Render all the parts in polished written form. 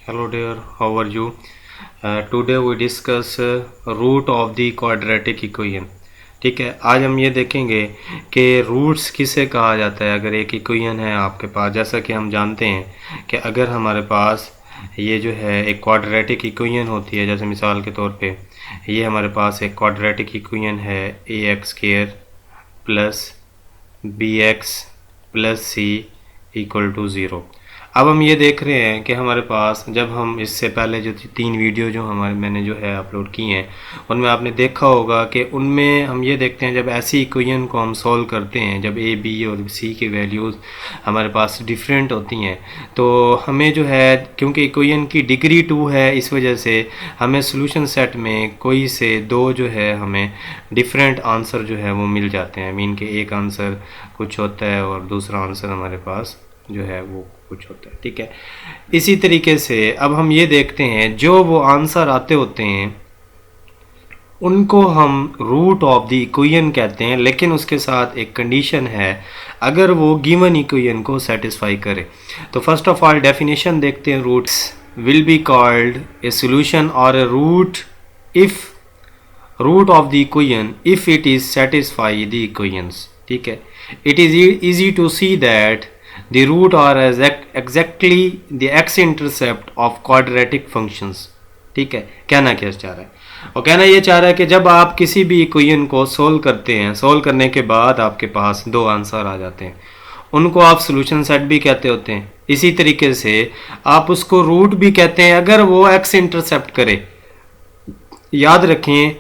Hello dear, how are you? Today we discuss root of the quadratic equation. ठीक है, आज हम ये देखेंगे कि रूट्स किसे कहा जाता है। अगर एक इक्वेशन है आपके पास, जैसा कि हम जानते हैं कि अगर हमारे पास ये जो है एक क्वाड्रेटिक इक्वेशन होती है, जैसे मिसाल के तौर पे ये हमारे पास एक क्वाड्रेटिक इक्वेशन है A X square plus B X plus C equal to zero. अब हम ये देख रहे हैं कि हमारे पास, जब हम इससे पहले जो 3 वीडियो जो मैंने जो है अपलोड की हैं, उनमें आपने देखा होगा कि उनमें हम ये देखते हैं जब ऐसी इक्वेशन को हम सॉल्व करते हैं, जब ए बी और सी की वैल्यूज़ हमारे पास डिफरेंट होती हैं, तो हमें जो है, क्योंकि इक्वेशन की डिग्री 2 है, इस वजह से हमें सोल्यूशन सेट में कोई से दो जो है हमें डिफरेंट आंसर जो है वो मिल जाते हैं। मीन के एक आंसर कुछ होता है और दूसरा आंसर हमारे पास जो है वो कुछ होता है। ठीक है, इसी तरीके से अब हम ये देखते हैं जो वो आंसर आते होते हैं उनको हम रूट ऑफ द इक्वेशन कहते हैं, लेकिन उसके साथ एक कंडीशन है, अगर वो गिवन इक्वेशन को सेटिस्फाई करे। तो फर्स्ट ऑफ ऑल डेफिनेशन देखते हैं। Roots will be called a solution और a root if root of the equation if it is satisfy the equations. ठीक है, it is easy to see that the root are exactly the x-intercept of quadratic functions। ठीक है, कहना क्या चाह रहा है, और कहना ये चाह रहा है कि जब आप किसी भी इक्वेशन को सोल्व करते हैं, सोल्व करने के बाद आपके पास दो आंसर आ जाते हैं, उनको आप सोल्यूशन सेट भी कहते होते हैं। इसी तरीके से आप उसको रूट भी कहते हैं अगर वो एक्स इंटरसेप्ट करे। याद रखें,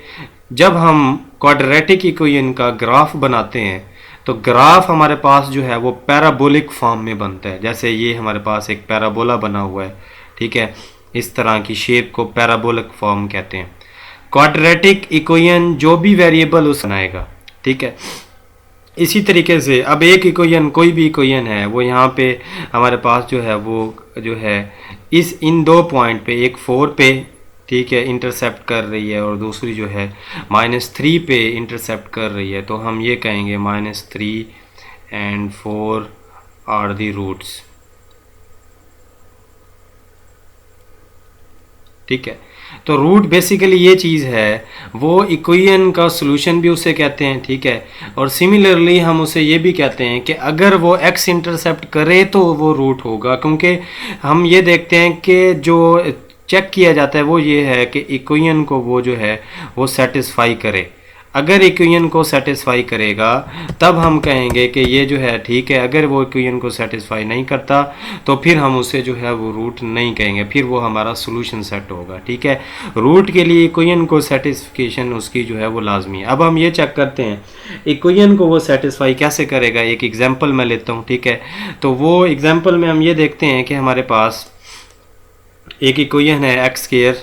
जब हम क्वाड्रेटिक इक्वेशन का ग्राफ बनाते हैं तो ग्राफ हमारे पास जो है वो पैराबोलिक फॉर्म में बनता है। जैसे ये हमारे पास एक पैराबोला बना हुआ है, ठीक है, इस तरह की शेप को पैराबोलिक फॉर्म कहते हैं। क्वाड्रेटिक इक्वेशन जो भी वेरिएबल उस बनाएगा, ठीक है। इसी तरीके से अब एक इक्वेशन, कोई भी इक्वेशन है, वो यहाँ पे हमारे पास जो है वो जो है इन दो पॉइंट पे, एक 4 पे, ठीक है, इंटरसेप्ट कर रही है, और दूसरी जो है -3 पे इंटरसेप्ट कर रही है, तो हम ये कहेंगे -3 and 4 आर दी रूट्स। ठीक है, तो रूट बेसिकली ये चीज़ है, वो इक्वेशन का सोल्यूशन भी उसे कहते हैं। ठीक है, और सिमिलरली हम उसे ये भी कहते हैं कि अगर वो एक्स इंटरसेप्ट करे तो वो रूट होगा, क्योंकि हम ये देखते हैं कि जो चेक किया जाता है वो ये है कि इक्वेशन को वो जो है वो सेटिस्फाई करे। अगर इक्वेशन को सेटिस्फाई करेगा तब हम कहेंगे कि ये जो है ठीक है। अगर वो इक्वेशन को सेटिस्फाई नहीं करता तो फिर हम उसे जो है वो रूट नहीं कहेंगे, फिर वो हमारा सोल्यूशन सेट होगा। ठीक है, रूट के लिए इक्वेशन को सेटिस्फिकेशन उसकी जो है वो लाजमी है। अब हम ये चेक करते हैं इक्वेशन को वो सेटिस्फाई कैसे करेगा। एक एग्जाम्पल मैं लेता हूँ, ठीक है। तो वो एग्जाम्पल में हम ये देखते हैं कि हमारे पास एक इक्वेशन है x square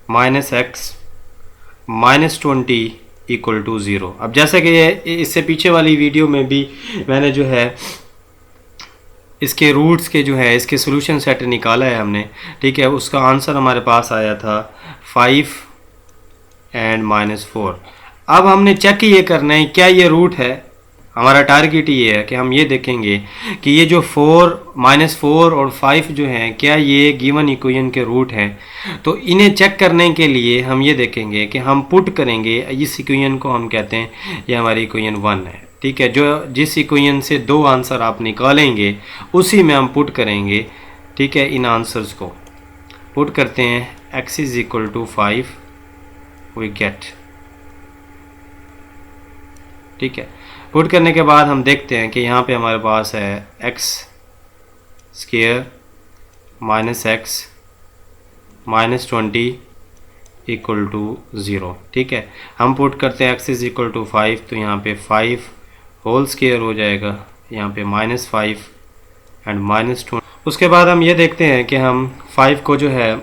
-x -20 equal to 0। अब जैसे कि इससे पीछे वाली वीडियो में भी मैंने जो है इसके रूट्स के जो है इसके सोल्यूशन सेट निकाला है हमने, ठीक है। उसका आंसर हमारे पास आया था 5 and -4। अब हमने चेक ये करना है क्या ये रूट है। हमारा टारगेट ये है कि हम ये देखेंगे कि ये जो -4 और 5 जो हैं, क्या ये गिवन इक्वेशन के रूट हैं। तो इन्हें चेक करने के लिए हम ये देखेंगे कि हम पुट करेंगे इस इक्वेशन को, हम कहते हैं ये हमारी इक्वेशन 1 है। ठीक है, जो जिस इक्वेशन से दो आंसर आप निकालेंगे उसी में हम पुट करेंगे। ठीक है, इन आंसर्स को पुट करते हैं, x = 5 वी गेट। ठीक है, पुट करने के बाद हम देखते हैं कि यहाँ पे हमारे पास है x² -x -20 इक्वल टू 0। ठीक है, हम पुट करते हैं x = 5, तो यहाँ पे 5 होल स्क्वायर हो जाएगा, यहाँ पे -5 एंड -20। उसके बाद हम ये देखते हैं कि हम 5 को जो है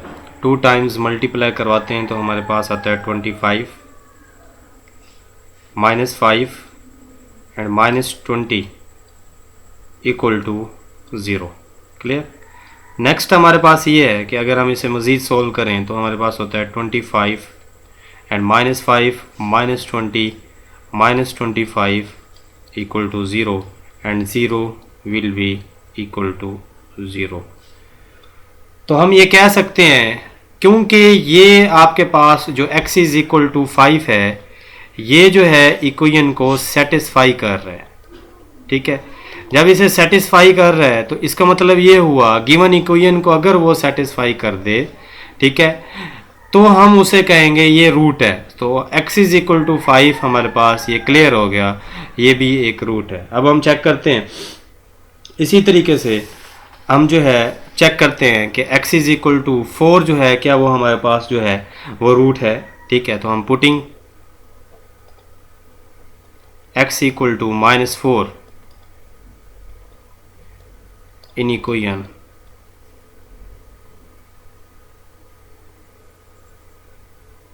2 टाइम्स मल्टीप्लाई करवाते हैं, तो हमारे पास आता है 25 -5 and -20 equal to 0। Clear. Next हमारे पास ये है कि अगर हम इसे मज़ीद सोल्व करें तो हमारे पास होता है 25 and -5 -20 -25 equal to 0 and 0 will be equal to 0। तो हम ये कह सकते हैं क्योंकि ये आपके पास जो x इज इक्वल टू 5 है, ये जो है इक्वेशन को सेटिस्फाई कर रहा है। ठीक है, जब इसे सेटिस्फाई कर रहा है तो इसका मतलब ये हुआ गिवन इक्वेशन को अगर वो सेटिस्फाई कर दे, ठीक है, तो हम उसे कहेंगे ये रूट है। तो x इज इक्वल टू 5 हमारे पास ये क्लियर हो गया, ये भी एक रूट है। अब हम चेक करते हैं इसी तरीके से हम जो है चेक करते हैं कि x इज इक्वल टू 4 जो है क्या वो हमारे पास जो है वो रूट है। ठीक है, तो हम putting x equal to -4 in equation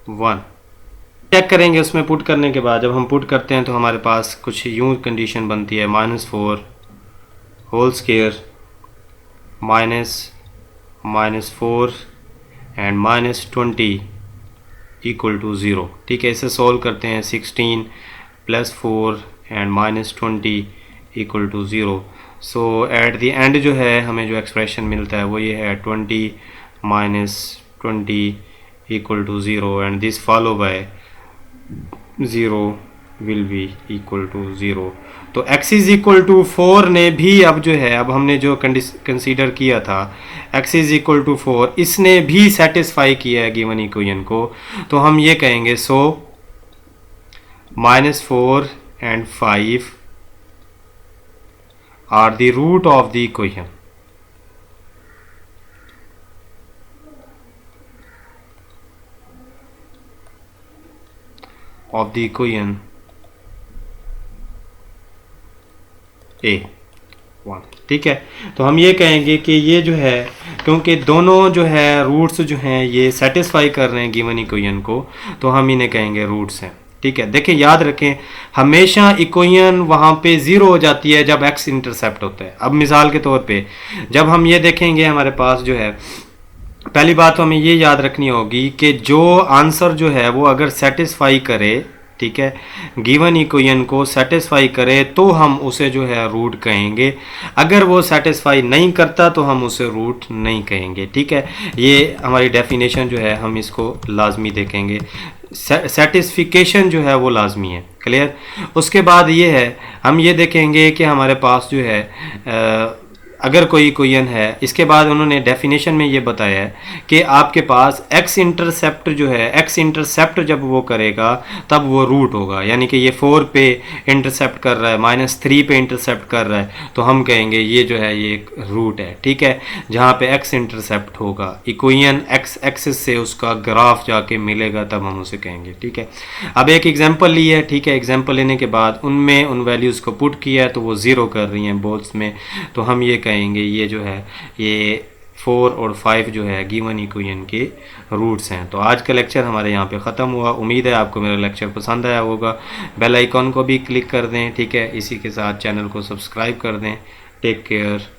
1 check करेंगे। उसमें पुट करने के बाद जब हम पुट करते हैं तो हमारे पास कुछ यूं कंडीशन बनती है, -4 whole square -4 and -20 equal to 0। ठीक है, इसे सॉल्व करते हैं, 16 + 4 and -20 equal to 0। So at the end जो है हमें जो एक्सप्रेशन मिलता है वो ये है 20 - 20 equal to 0 and this follow by 0 will be equal to 0। तो x इज इक्वल टू 4 ने भी अब जो है, अब हमने जो कंसीडर किया था x इज इक्वल टू 4, इसने भी सेटिस्फाई किया है गिवन इक्वेशन को। तो हम ये कहेंगे so -4 and 5 are the root of the equation. Of the equation A1। ठीक है, तो हम ये कहेंगे कि ये जो है क्योंकि दोनों जो है रूट्स जो हैं ये सेटिस्फाई कर रहे हैं गिवन इक्वेशन को, तो हम इन्हें कहेंगे रूट्स हैं। ठीक है, देखिए याद रखें हमेशा इक्वेशन वहाँ पे 0 हो जाती है जब x इंटरसेप्ट होता है। अब मिसाल के तौर पे जब हम ये देखेंगे हमारे पास जो है, पहली बात तो हमें ये याद रखनी होगी कि जो आंसर जो है वो अगर सेटिस्फाई करे, ठीक है, गिवन इक्वेशन को सेटिस्फाई करे तो हम उसे जो है रूट कहेंगे। अगर वो सेटिस्फाई नहीं करता तो हम उसे रूट नहीं कहेंगे। ठीक है, ये हमारी डेफिनेशन जो है हम इसको लाजमी देखेंगे। सेटिस्फिकेशन जो है वो लाजमी है। क्लियर। उसके बाद ये है हम ये देखेंगे कि हमारे पास जो है अगर कोई इक्वेशन है, इसके बाद उन्होंने डेफिनेशन में ये बताया है कि आपके पास x इंटरसेप्ट जो है, x इंटरसेप्ट जब वो करेगा तब वो रूट होगा। यानी कि ये 4 पे इंटरसेप्ट कर रहा है, -3 पे इंटरसेप्ट कर रहा है, तो हम कहेंगे ये जो है ये एक रूट है। ठीक है, जहाँ पे x इंटरसेप्ट होगा, इक्वेशन x एक्सिस से उसका ग्राफ जाके मिलेगा तब हम उसे कहेंगे। ठीक है, अब एक एग्जाम्पल ली है। ठीक है, एग्जाम्पल लेने के बाद उनमें उन वैल्यूज़ को पुट किया है तो वो 0 कर रही हैं बोथ्स में, तो हम ये कहेंगे ये जो है ये 4 और 5 जो है गिवन इक्वेशन के रूट्स हैं। तो आज का लेक्चर हमारे यहाँ पे ख़त्म हुआ। उम्मीद है आपको मेरा लेक्चर पसंद आया होगा। बेल आइकॉन को भी क्लिक कर दें। ठीक है, इसी के साथ चैनल को सब्सक्राइब कर दें। Take care.